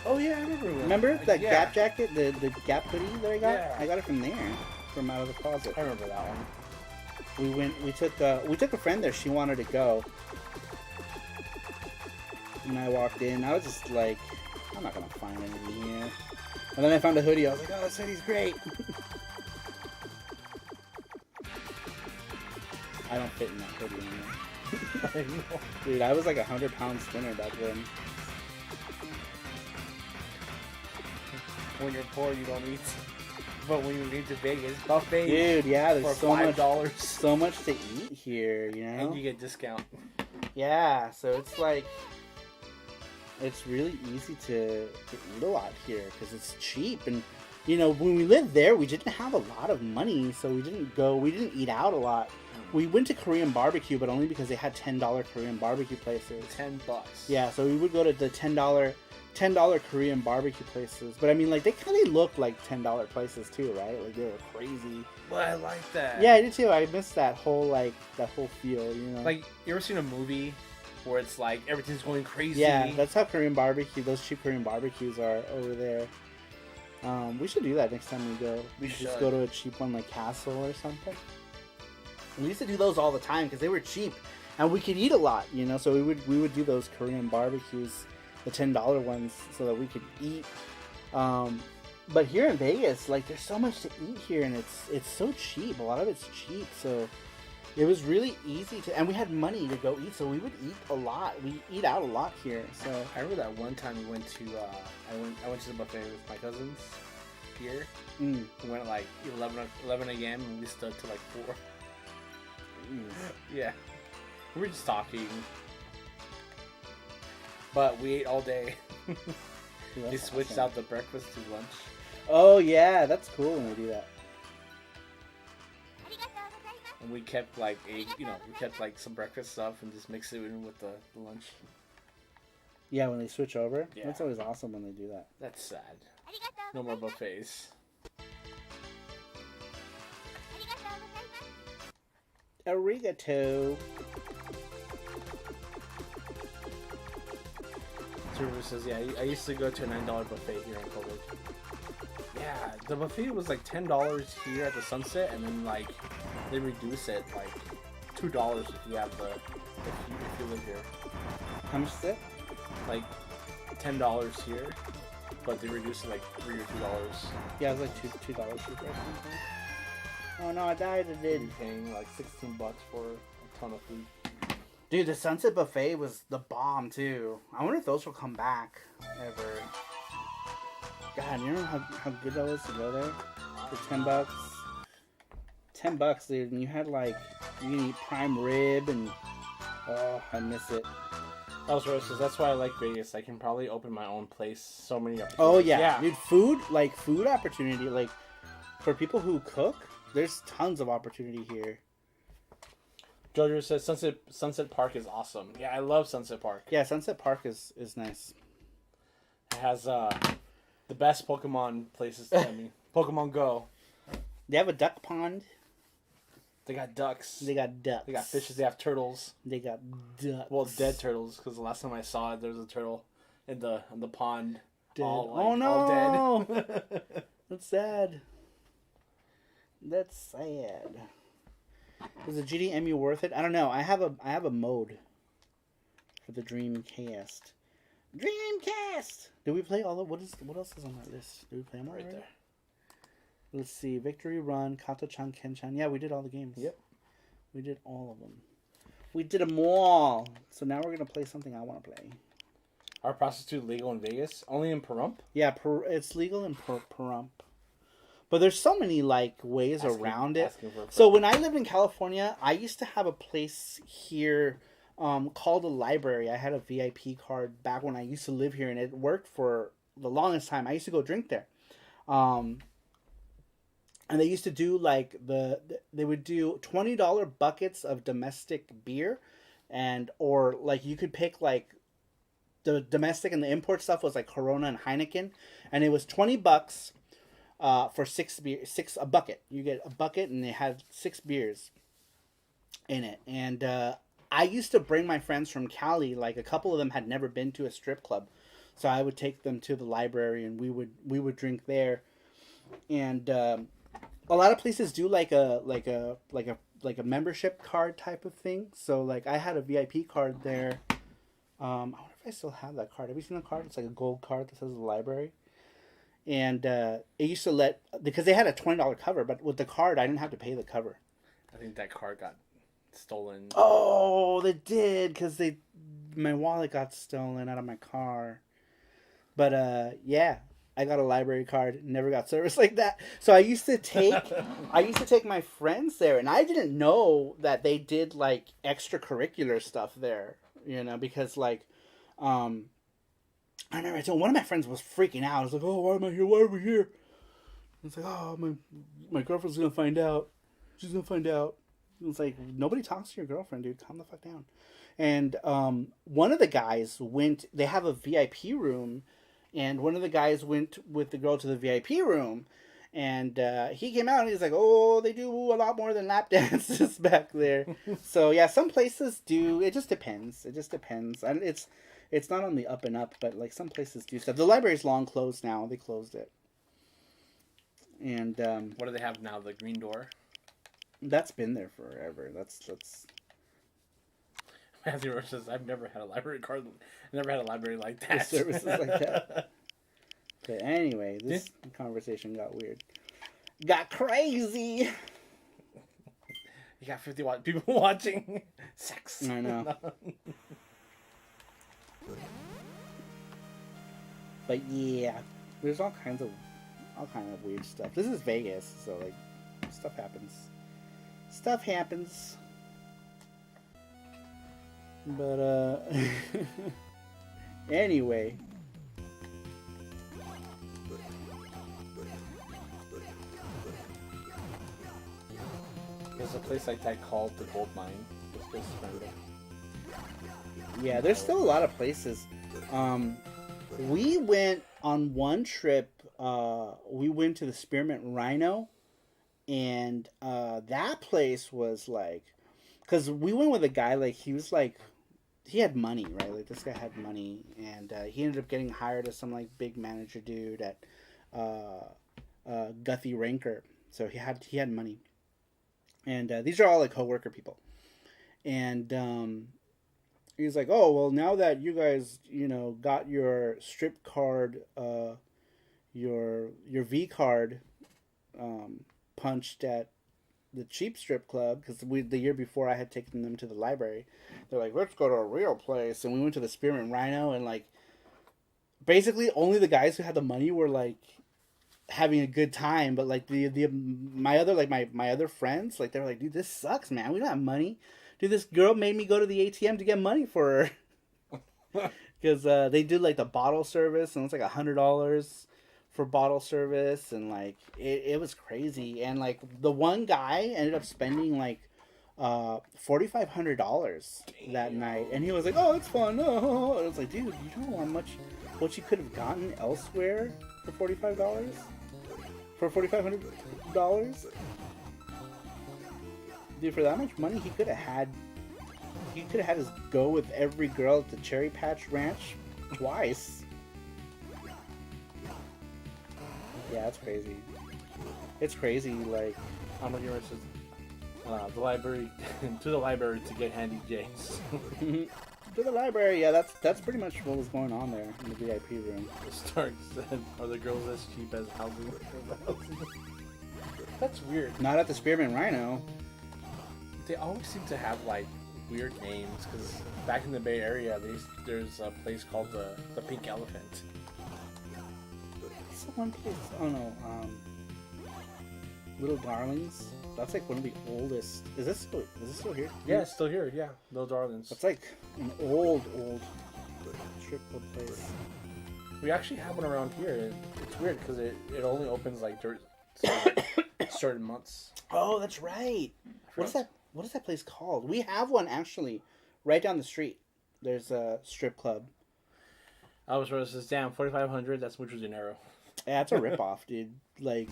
Oh yeah, I remember. Remember that Gap jacket, the Gap hoodie that I got? Yeah. I got it from there, from Out of the Closet. I remember that one. We took a friend there. She wanted to go, and I walked in. I was just like, I'm not gonna find anything here. And then I found a hoodie. I was like, oh, this hoodie's great. I don't fit in that hoodie anymore. I know. Dude, I was like 100 pounds thinner back then. When you're poor, you don't eat. But when you leave to Vegas, buffet. Dude, yeah, there's for so $5. so much to eat here, you know? And you get discount. Yeah, so it's like, it's really easy to eat a lot here because it's cheap. And, you know, when we lived there, we didn't have a lot of money, so we didn't eat out a lot. We went to Korean barbecue, but only because they had $10 Korean barbecue places. $10. Yeah, so we would go to the $10 Korean barbecue places. But I mean, like, they kind of looked like $10 places too, right? Like, they were crazy. Well, I like that. Yeah, I did too. I miss that whole feel, you know? Like, you ever seen a movie where it's like everything's going crazy? Yeah, that's how Korean barbecue, those cheap Korean barbecues are over there. We should do that next time we go. We just should. go to a cheap one like Castle or something. We used to do those all the time because they were cheap and we could eat a lot, you know. So we would do those Korean barbecues, the $10 ones, so that we could eat. But here in Vegas, like, there's so much to eat here, and it's so cheap. A lot of it's cheap, so it was really easy to. And we had money to go eat, so we would eat a lot. We eat out a lot here. So I remember that one time we went to I went to the buffet with my cousins here. We went at like 11 a.m. and we stood till like 4. Yeah, we were just talking, but we ate all day. We switched out the breakfast to lunch. Oh yeah, that's cool when we do that. And we kept like we kept like some breakfast stuff and just mix it in with the lunch. Yeah, when they switch over, Yeah. that's always awesome when they do that. That's sad. No more buffets. Arigato. Trevor says, yeah, I used to go to a $9 buffet here in college. Yeah, the buffet was like $10 here at the Sunset, and then like they reduce it like $2 if you have if you live here. How much is it? Like $10 here, but they reduce it like $3 or $2. Yeah, it was like $2 cheaper or something. Oh no, I died. It did. You're paying like $16 for a ton of food. Dude, the Sunset Buffet was the bomb too. I wonder if those will come back ever. God, you remember how good that was to go there for $10? $10, dude, and you had like you can eat prime rib and oh, I miss it. Also, says that's why I like Vegas. I can probably open my own place. So many opportunities. Oh yeah, dude, food opportunity, like for people who cook, there's tons of opportunity here. Jojo says Sunset Park is awesome. Yeah, I love Sunset Park. Yeah, Sunset Park is nice. It has the best Pokemon places. I mean, Pokemon Go. They have a duck pond. They got ducks. They got ducks. They got fishes. They have turtles. They got ducks. Well, dead turtles, because the last time I saw it, there was a turtle in the pond. Dead. All dead. Oh no! That's sad. That's sad. Is the GDMU worth it? I don't know. I have a mode for the Dreamcast. Dreamcast. Did we play all of what else is on that list? Did we play them all Right already? there. Let's see. Victory Run, Kato-chan, Ken-chan. Yeah, we did all the games. Yep. We did all of them. We did them all. So now we're going to play something I want to play. Are prostitute legal in Vegas? Only in Pahrump? Yeah, it's legal in Pahrump. But there's so many, like, ways around it. So when I lived in California, I used to have a place here called a library. I had a VIP card back when I used to live here, and it worked for the longest time. I used to go drink there. And they used to do, like, they would do $20 buckets of domestic beer, or, like, you could pick, like, the domestic and the import stuff was, like, Corona and Heineken, and it was $20 for a bucket. You get a bucket, and it had 6 beers in it. And I used to bring my friends from Cali. Like, a couple of them had never been to a strip club, so I would take them to the library, and we would drink there. And a lot of places do like a membership card type of thing. So, like, I had a VIP card there. I wonder if I still have that card. Have you seen the card? It's like a gold card that says the library. And it used to because they had a $20 cover, but with the card, I didn't have to pay the cover. I think that card got stolen. Oh, they did, because my wallet got stolen out of my car. But yeah, I got a library card. Never got service like that. So I used to take my friends there, and I didn't know that they did, like, extracurricular stuff there. You know, because, like, I remember one of my friends was freaking out. I was like, "Oh, why am I here? Why are we here?" It's like, "Oh, my girlfriend's gonna find out. She's gonna find out." It's like, nobody talks to your girlfriend, dude. Calm the fuck down. And one of the guys went. They have a VIP room, and one of the guys went with the girl to the VIP room, and he came out and he's like, "Oh, they do a lot more than lap dances back there." So yeah, some places do. It just depends. And it's not on the up and up, but, like, some places do stuff. The library's long closed now. They closed it. And what do they have now? The green door? That's been there forever. That's Matthew Roach says, I've never had a library card. Never had a library like that. services like that. But anyway, this conversation got weird. Got crazy. You got 50 people watching. Sex. I know. But yeah, there's all kinds of weird stuff. This is Vegas, so, like, stuff happens. But anyway. There's a place like that called the Gold Mine. It's just random. Yeah, there's still a lot of places. We went on one trip. We went to the Spearmint Rhino, and that place was like, because we went with a guy, like, he was like, he had money, right? Like, this guy had money, and he ended up getting hired as some, like, big manager dude at Guthy Ranker. So he had money, and these are all, like, co-worker people, and he's like, "Oh, well, now that you guys, you know, got your strip card, your V card, punched at the cheap strip club," because the year before I had taken them to the library. They're like, "Let's go to a real place," and we went to the Spearmint Rhino, and, like, basically only the guys who had the money were, like, having a good time, but, like, my other friends, like, they were like, "Dude, this sucks, man. We don't have money. Dude, this girl made me go to the ATM to get money for her." Because they did, like, the bottle service, and it's like $100 for bottle service, and, like, it was crazy. And, like, the one guy ended up spending, like, $4,500 that night, and he was like, "Oh, it's fun." Oh, and I was like, "Dude, you know how much what you could have gotten elsewhere for $45? For $4,500? Dude, for that much money, he could have had his go with every girl at the Cherry Patch Ranch twice." Yeah, it's crazy. It's crazy, like... Hamburger says, the library, to the library to get handy J's. To the library, yeah, that's pretty much what was going on there in the VIP room. Stark said, "Are the girls as cheap as housing?" That's weird. Not at the Spearmint Rhino. They always seem to have like weird names because back in the Bay Area, there's a place called the Pink Elephant. What's the one place? Oh no, Little Darlings. That's like one of the oldest. Is this still here? Yeah, it's still here. Yeah, Little Darlings. That's like an old strip club place. We actually have one around here. It's weird because it only opens like during certain months. Oh, that's right. What is that? What is that place called? We have one actually, right down the street. There's a strip club. I was says, damn, 4,500. That's mucho dinero. Yeah, it's a ripoff, dude. Like,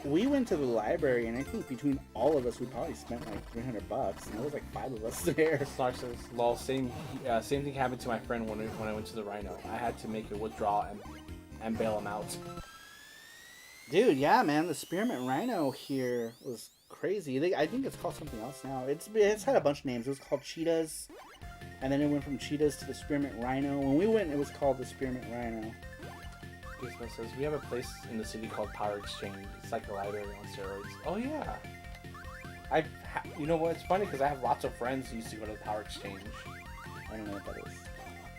we went to the library, and I think between all of us, we probably spent like $300, and there was like 5 of us there. Snark says, lol, same thing happened to my friend when I went to the Rhino. I had to make a withdrawal and bail him out. Dude, yeah, man, the Spearmint Rhino here was crazy. I think it's called something else now. It's had a bunch of names. It was called Cheetahs, and then it went from Cheetahs to the Spearmint Rhino. When we went, it was called the Spearmint Rhino. Gizmo says, we have a place in the city called Power Exchange. It's like a library on steroids. Oh, yeah. You know what? It's funny because I have lots of friends who used to go to the Power Exchange. I don't know what that is.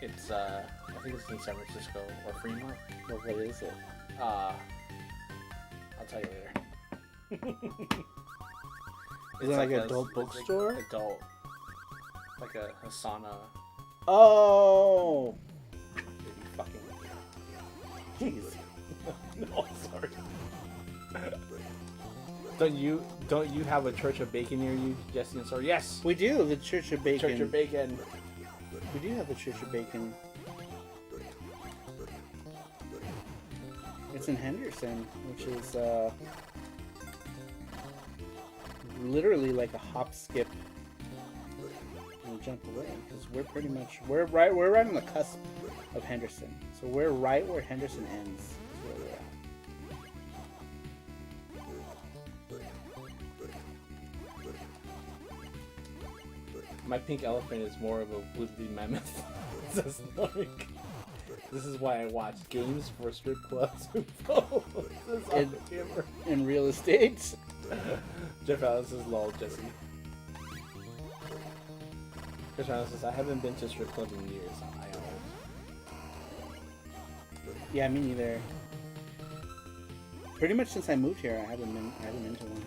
It's, I think it's in San Francisco or Fremont. What is it? I'll tell you later. Is it like an adult bookstore? Like adult. Like a sauna. Oh! Maybe fucking. Jeez. No, sorry. Don't you have a Church of Bacon near you, Jesse and Sorry? Yes! We do, the Church of Bacon. Church of Bacon. We do have the Church of Bacon. It's in Henderson, which is literally like a hop, skip, and jump away. Because we're right on the cusp of Henderson. So we're right where Henderson ends. Is where we're at. My pink elephant is more of a woolly mammoth. Says Norik. This is why I watch games for strip clubs in real estate. Jeff Allen says, lol, Jesse. Chris Allen says, I haven't been to a strip club in years. I own. Yeah, me neither. Pretty much since I moved here, I haven't been to one.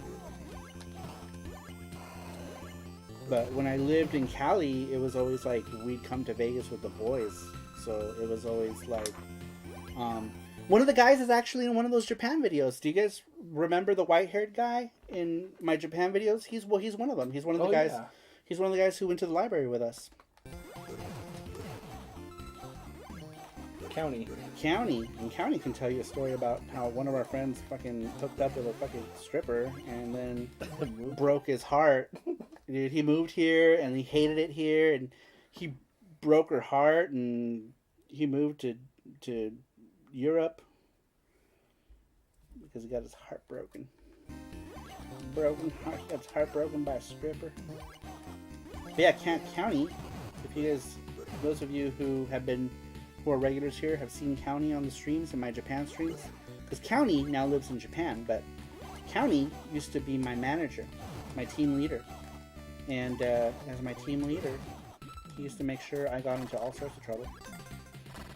But when I lived in Cali, it was always like we'd come to Vegas with the boys. So it was always like, one of the guys is actually in one of those Japan videos. Do you guys remember the white-haired guy in my Japan videos? He's one of them. He's one of the guys. Yeah. He's one of the guys who went to the library with us. County. And County can tell you a story about how one of our friends fucking hooked up with a fucking stripper and then broke his heart. Dude, he moved here and he hated it here and he broke her heart and he moved to Europe because he got his heart broken. He got his heart broken by a stripper. But yeah, County, if you guys, those of you who are regulars here, have seen County on the streams, in my Japan streams, because County now lives in Japan, but County used to be my manager, my team leader. And as my team leader, he used to make sure I got into all sorts of trouble.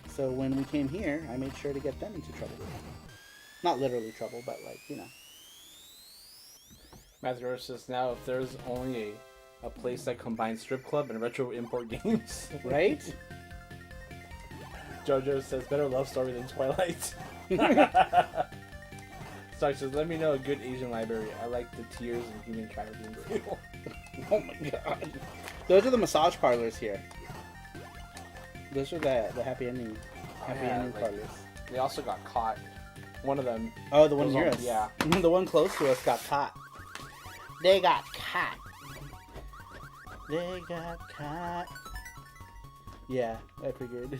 So when we came here, I made sure to get them into trouble. Not literally trouble, but like, you know. Matthew Roach says, now if there's only a place that combines strip club and retro import games. Right? Jojo says, better love story than Twilight. Stark says, let me know a good Asian library. I like the tears and human trafficking feel. Oh my god. Those are the massage parlors here. Those are the happy ending parlors. They also got caught. One of them. Oh, the one near us. Yeah. The one close to us got caught. They got caught. They got caught. Yeah, I figured.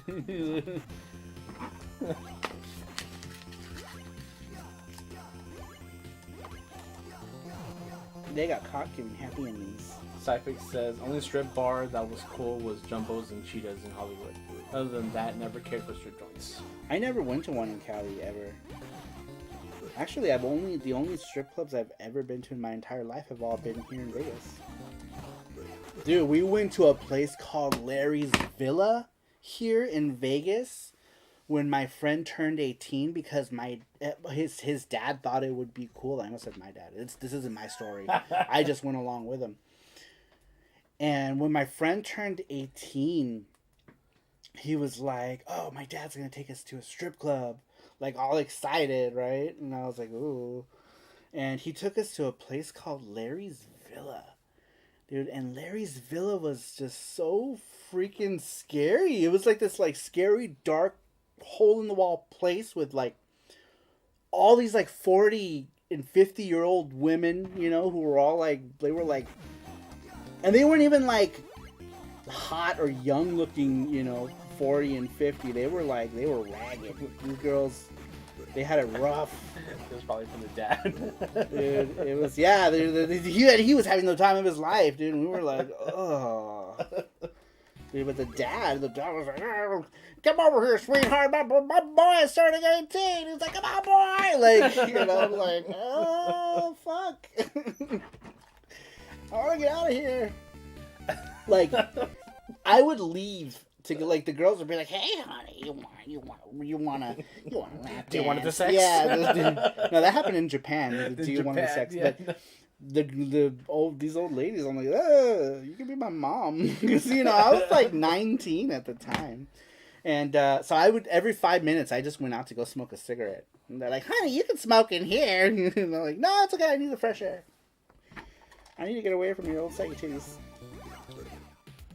They got caught giving happy endings. Cyphic says, only strip bar that was cool was Jumbos and Cheetahs in Hollywood. Other than that, never cared for strip joints. I never went to one in Cali ever. Actually, the only strip clubs I've ever been to in my entire life have all been here in Vegas. Dude, we went to a place called Larry's Villa here in Vegas when my friend turned 18 because his dad thought it would be cool. I almost said my dad. This isn't my story. I just went along with him. And when my friend turned 18, he was like, "Oh, my dad's gonna take us to a strip club," like all excited, right? And I was like, "Ooh!" And he took us to a place called Larry's Villa, dude. And Larry's Villa was just so freaking scary. It was like this like scary dark hole in the wall place with like all these like 40 and 50-year-old women, you know, who were all like and they weren't even like hot or young looking, you know, 40 and 50. They were ragged. These girls, they had it rough. It was probably from the dad. Dude, it was, yeah, he was having the time of his life, dude. And we were like, oh. Dude, but the dad was like, "Oh, come over here, sweetheart. My boy is turning 18. He's like, come on, boy. Like, you know, I'm like, oh, fuck. I want to get out of here. Like, I would leave to go, like, the girls would be like, hey, honey, you want to lap Do you want dance? the sex? Yeah. No, that happened in Japan. Do you want the sex? Yeah. But these old ladies, I'm like, you can be my mom. Because, you know, I was like 19 at the time. And so I would, every 5 minutes, I just went out to go smoke a cigarette. And they're like, honey, you can smoke in here. And I'm like, no, it's okay. I need the fresh air. I need to get away from your old saggy titties.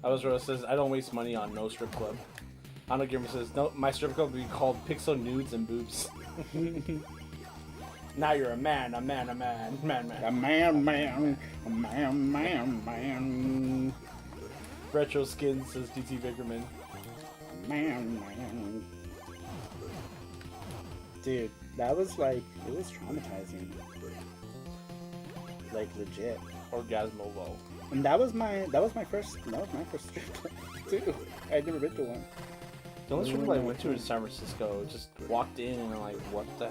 Rose says, I don't waste money on no strip club. Anna Gamer says, no, my strip club would be called Pixel Nudes and Boobs. Now you're a man. A man. Retro Skin says DT Biggerman. Man. Dude, that was like, it was traumatizing. Like, legit. Orgasmo. And that was my first strip club too. I'd never been to one. The only strip club I went to in San Francisco, just walked in and I'm like, what the?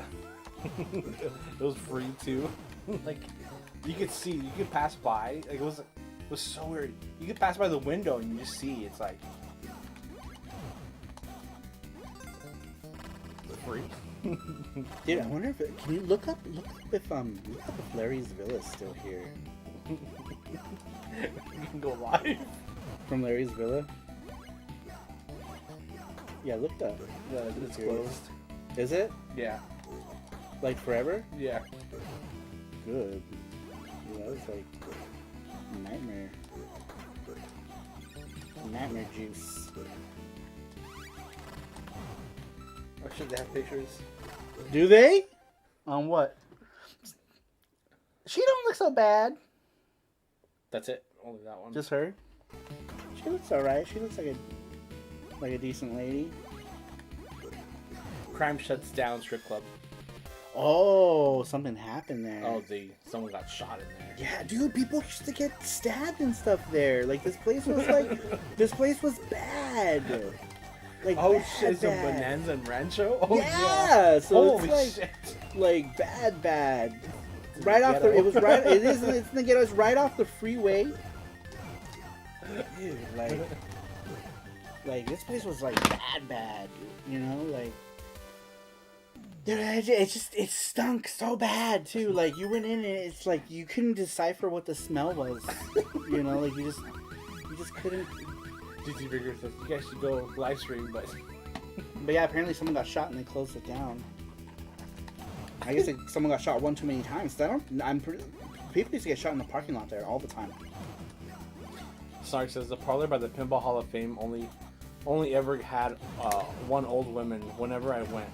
It was free too. Like, you could pass by. Like, it was so weird. You could pass by the window and you just see it's like free. Dude, I wonder if can you look up if Larry's Villa is still here. You can go live From Larry's Villa? Yeah, looked up. Yeah, it's closed. Is it? Yeah. Like forever? Yeah. Good. Yeah, that was like nightmare. Nightmare juice. Or should they have pictures? Do they? On what? She don't look so bad. That's it. Only that one. Just her? She looks alright. She looks like a decent lady. Crime shuts down strip club. Oh, something happened there. Oh, someone got shot in there. Yeah, dude, people used to get stabbed and stuff there. Like, this place was bad. Like, oh bad, shit, so bad. Bonanza and Rancho? Oh Yeah, so holy it's shit. like bad. Right off the, it was right, it's in the ghetto, it's right off the freeway. Dude, like this place was like bad, you know, like. Dude, it stunk so bad too. Like, you went in and it's like you couldn't decipher what the smell was. You know, like you just couldn't. GT Bigger says you guys should go live stream, but yeah, apparently someone got shot and they closed it down. I guess someone got shot one too many times. People used to get shot in the parking lot there all the time. Snark says the parlor by the Pinball Hall of Fame only ever had one old woman. Whenever I went.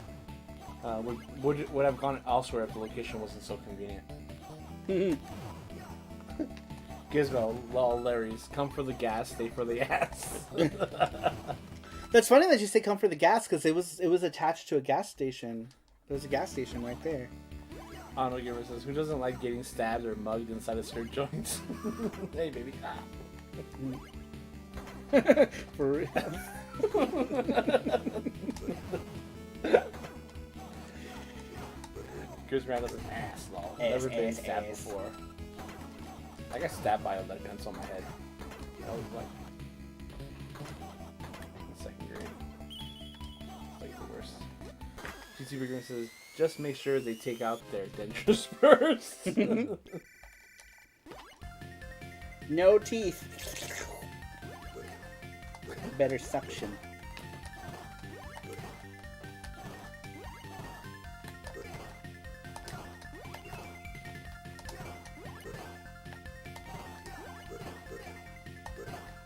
Would have gone elsewhere if the location wasn't so convenient. Gizmo, lol, Larry's. Come for the gas, stay for the ass. That's funny that you say come for the gas because it was attached to a gas station. There's a gas station right there. Ano Giver says, who doesn't like getting stabbed or mugged inside a skirt joint? Hey, baby. For real. Gives me out of an ass, lol. Ass, Never been ass, stabbed ass. before. I got stabbed by a lead pencil on my head. That was like in second grade. It's like the worst. GT Bigger says, just make sure they take out their dentures first. No teeth. Better suction.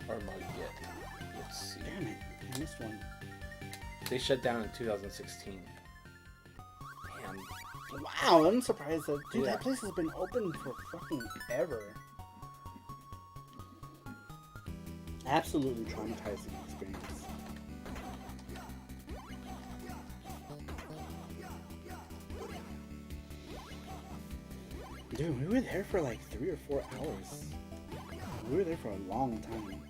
Or mug yet. Let's see. Damn it, I missed one. They shut down in 2016. Damn. Wow, I'm surprised that dude, Yeah. that place has been open for fucking ever. Absolutely traumatizing experience. Dude, we were there for like 3 or 4 hours. We were there for a long time.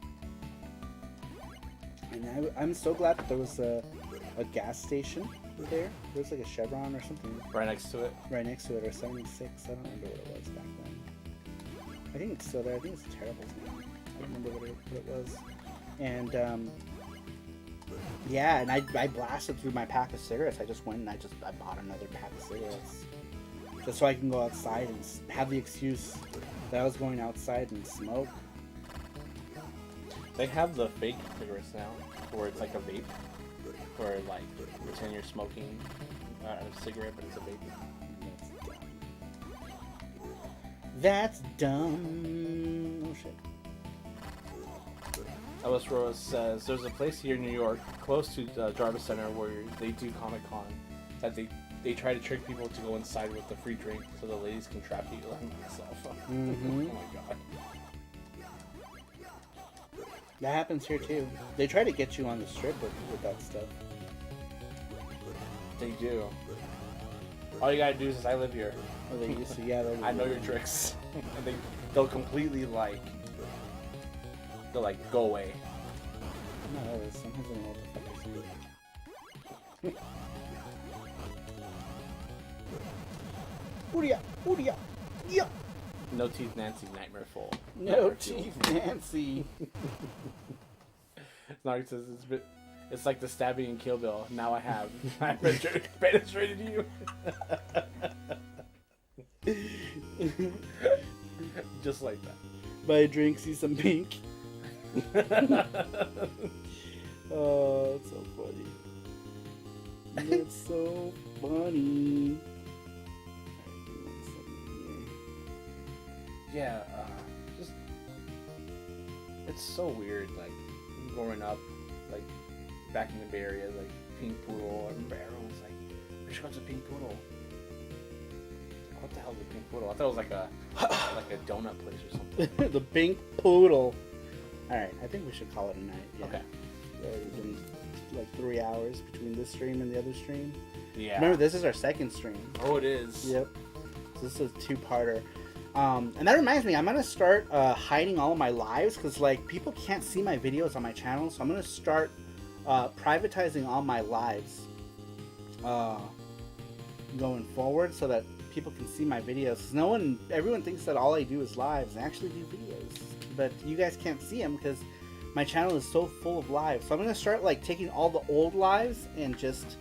And I'm so glad that there was a gas station there. There was like a Chevron or something Right next to it. right next to it, or 76. I don't remember what it was back then. I think it's still there. I think it's Terrible's now. I don't remember what it was. And yeah, and I blasted through my pack of cigarettes. I just went and I bought another pack of cigarettes just so I can go outside and have the excuse that I was going outside and smoke. They have the fake cigarettes now, where it's like a vape, where like pretend you're smoking a cigarette, but it's a vape. That's dumb. Oh shit. Ellis Rose says there's a place here in New York, close to Jarvis Center, where they do Comic Con, that they try to trick people to go inside with the free drink, so the ladies can trap you like myself. Mhm. Oh my god. That happens here too. They try to get you on the strip with that stuff. They do. All you gotta do is I live here. Oh, they used to, yeah. I know your tricks. And they'll completely they'll go away. No, that is. Sometimes I don't know what the fuck they're saying. Oodia, oodia, yeah. No teeth Nancy, nightmare full. No Nightmare fuel. teeth, Nancy. Snark says it's like the stabbing in Kill Bill. Now I have. I penetrated you. Just like that. Buy a drink, see some pink. Oh, it's so funny. It's so funny. Yeah, just it's so weird. Like growing up, like back in the Bay Area, like Pink Poodle. I remember everyone was like, "We should go to Pink Poodle." What the hell is a Pink Poodle? I thought it was like a donut place or something. The pink poodle. Alright, I think we should call it a night. Yeah. Okay. It's already been like 3 hours between this stream and the other stream. Yeah. Remember, this is our second stream. Oh, it is. Yep. So this is a 2-parter. And that reminds me, I'm going to start hiding all of my lives because like people can't see my videos on my channel. So I'm going to start privatizing all my lives going forward so that people can see my videos. 'Cause everyone thinks that all I do is lives. I actually do videos, but you guys can't see them because my channel is so full of lives. So I'm going to start like taking all the old lives and just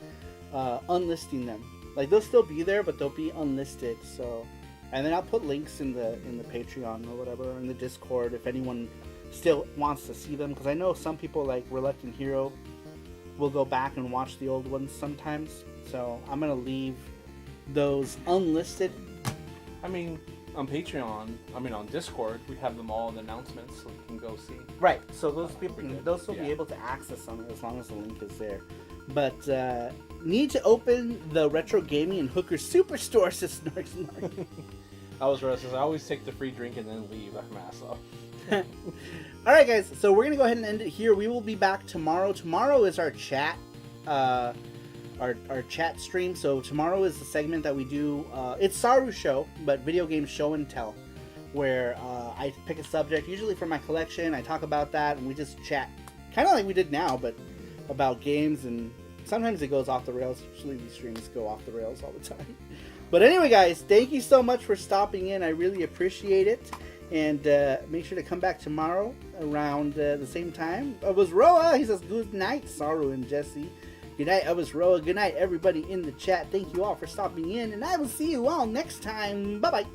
unlisting them. Like they'll still be there, but they'll be unlisted. So, and then I'll put links in the Patreon or whatever, in the Discord if anyone still wants to see them. Because I know some people like Reluctant Hero will go back and watch the old ones sometimes. So I'm gonna leave those unlisted. I mean, on Patreon, on Discord, we have them all in the announcements, so you can go see. Right. So those people Pretty good. they'll still be Yeah. able to access them as long as the link is there. But need to open the Retro Gaming and Hooker Superstore, says Snark Snark. I was right. I always take the free drink and then leave after my ass off. Alright guys, so we're gonna go ahead and end it here. We will be back tomorrow. Tomorrow is our chat our chat stream. So tomorrow is the segment that we do, it's Saru Show, but video game show and tell, where I pick a subject, usually from my collection, I talk about that, and we just chat, kind of like we did now, but about games, and sometimes it goes off the rails. Usually these streams go off the rails all the time. But anyway, guys, thank you so much for stopping in. I really appreciate it. And make sure to come back tomorrow around the same time. I was Roa. He says, good night, Saru and Jesse. Good night, I was Roa. Good night, everybody in the chat. Thank you all for stopping in. And I will see you all next time. Bye-bye.